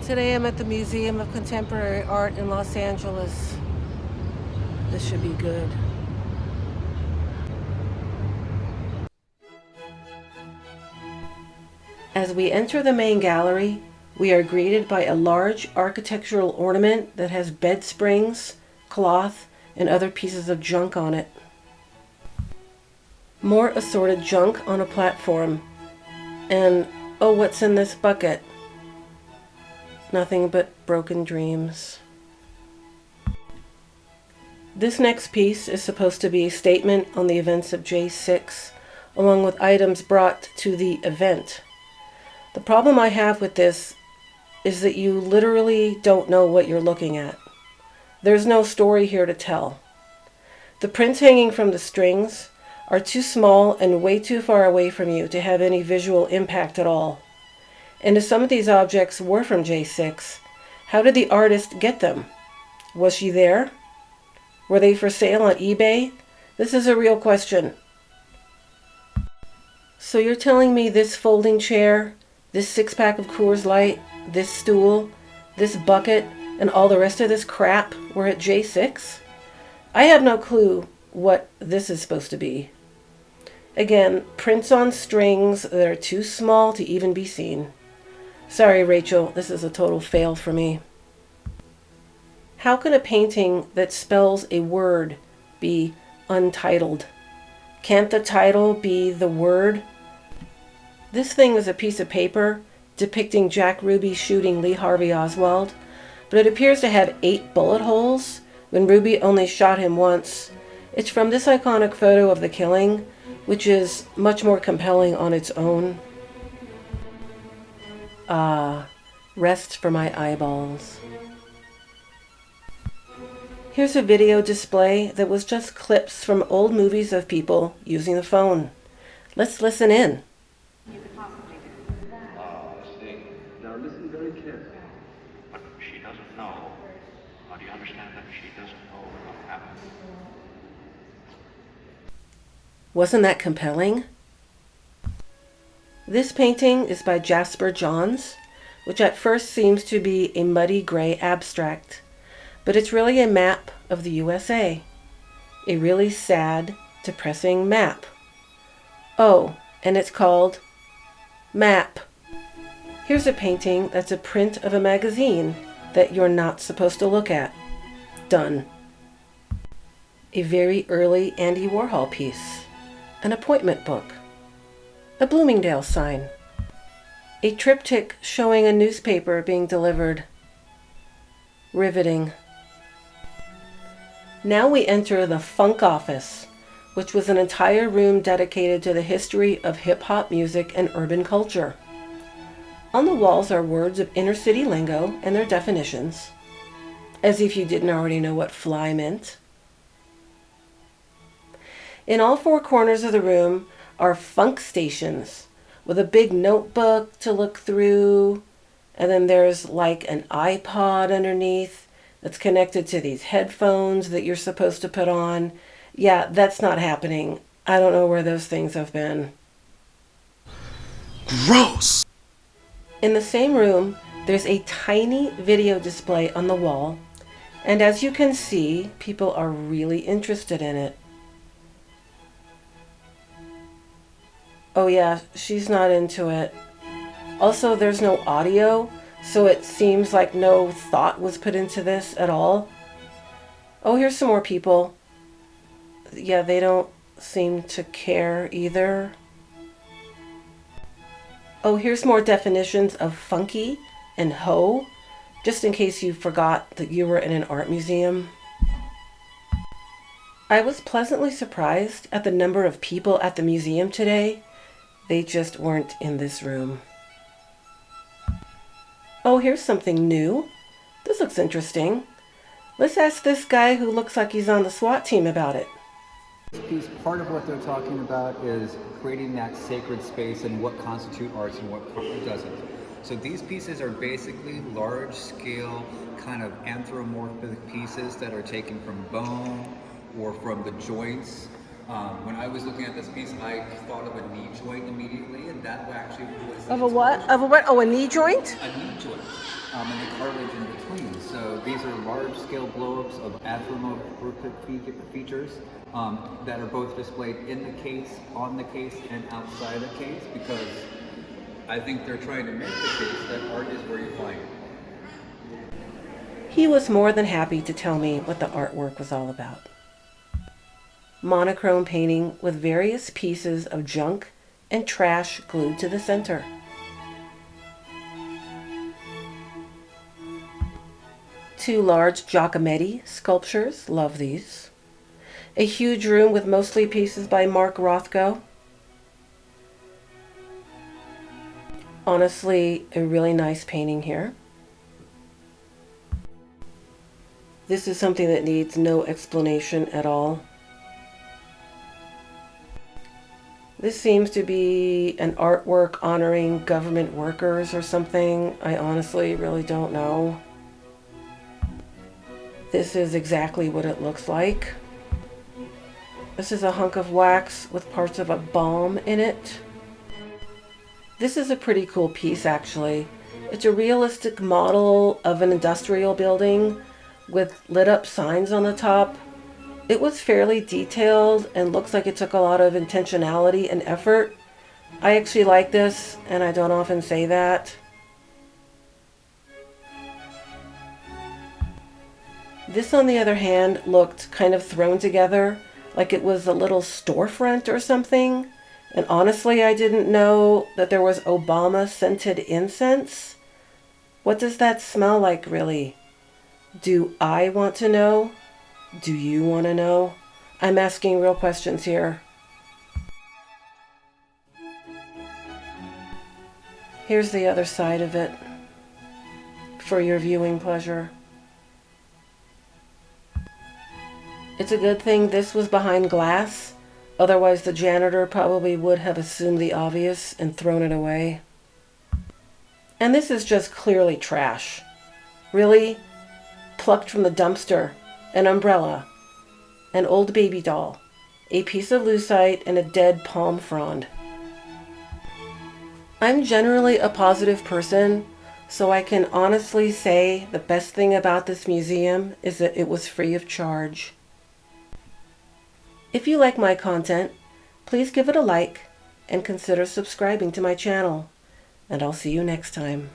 Today I'm at the Museum of Contemporary Art in Los Angeles. This should be good. As we enter the main gallery, we are greeted by a large architectural ornament that has bed springs, cloth, and other pieces of junk on it. More assorted junk on a platform. And, oh, what's in this bucket? Nothing but broken dreams. This next piece is supposed to be a statement on the events of J6, along with items brought to the event. The problem I have with this is that you literally don't know what you're looking at. There's no story here to tell. The prints hanging from the strings are too small and way too far away from you to have any visual impact at all. And if some of these objects were from J6, how did the artist get them? Was she there? Were they for sale on eBay? This is a real question. So you're telling me this folding chair, this six-pack of Coors Light, this stool, this bucket, and all the rest of this crap were at J6? I have no clue what this is supposed to be. Again, prints on strings that are too small to even be seen. Sorry, Rachel, this is a total fail for me. How can a painting that spells a word be untitled? Can't the title be the word? This thing is a piece of paper depicting Jack Ruby shooting Lee Harvey Oswald, but it appears to have 8 bullet holes when Ruby only shot him once. It's from this iconic photo of the killing, which is much more compelling on its own. Ah, rest for my eyeballs. Here's a video display that was just clips from old movies of people using the phone. Let's listen in. You could possibly do. I see. Now listen very carefully. But she doesn't know. How do you understand that she doesn't know what happened? Wasn't that compelling? This painting is by Jasper Johns, which at first seems to be a muddy gray abstract, but it's really a map of the USA. A really sad, depressing map. Oh, and it's called Map. Here's a painting that's a print of a magazine that you're not supposed to look at. Done. A very early Andy Warhol piece. An appointment book. A Bloomingdale sign. A triptych showing a newspaper being delivered. Riveting. Now we enter the Funk Office, which was an entire room dedicated to the history of hip-hop music and urban culture. On the walls are words of inner-city lingo and their definitions, as if you didn't already know what fly meant. In all 4 corners of the room are funk stations with a big notebook to look through, and then there's like an iPod underneath that's connected to these headphones that you're supposed to put on. Yeah, that's not happening. I don't know where those things have been. Gross! In the same room, there's a tiny video display on the wall, and as you can see, people are really interested in it. Oh yeah, she's not into it. Also, there's no audio, so it seems like no thought was put into this at all. Oh, here's some more people. Yeah, they don't seem to care either. Oh, here's more definitions of funky and ho, just in case you forgot that you were in an art museum. I was pleasantly surprised at the number of people at the museum today. They just weren't in this room. Oh, here's something new. This looks interesting. Let's ask this guy who looks like he's on the SWAT team about it. This piece, part of what they're talking about is creating that sacred space and what constitutes arts and what doesn't. So these pieces are basically large-scale kind of anthropomorphic pieces that are taken from bone or from the joints When I was looking at this piece, I thought of a knee joint immediately, and that actually was the Of a what? inspiration. Of a what? Oh, a knee joint? A knee joint, and the cartilage in between. So these are large-scale blow-ups of anthropomorphic features that are both displayed in the case, on the case, and outside the case, because I think they're trying to make the case that art is where you find it. He was more than happy to tell me what the artwork was all about. Monochrome painting with various pieces of junk and trash glued to the center. Two large Giacometti sculptures, love these. A huge room with mostly pieces by Mark Rothko. Honestly, a really nice painting here. This is something that needs no explanation at all. This seems to be an artwork honoring government workers or something. I honestly really don't know. This is exactly what it looks like. This is a hunk of wax with parts of a bomb in it. This is a pretty cool piece, actually. It's a realistic model of an industrial building with lit up signs on the top. It was fairly detailed and looks like it took a lot of intentionality and effort. I actually like this, and I don't often say that. This, on the other hand, looked kind of thrown together, like it was a little storefront or something. And honestly, I didn't know that there was Obama scented incense. What does that smell like, really? Do I want to know? Do you want to know? I'm asking real questions here. Here's the other side of it for your viewing pleasure. It's a good thing this was behind glass, otherwise the janitor probably would have assumed the obvious and thrown it away. And this is just clearly trash. Really? Plucked from the dumpster. An umbrella, an old baby doll, a piece of lucite, and a dead palm frond. I'm generally a positive person, so I can honestly say the best thing about this museum is that it was free of charge. If you like my content, please give it a like and consider subscribing to my channel, and I'll see you next time.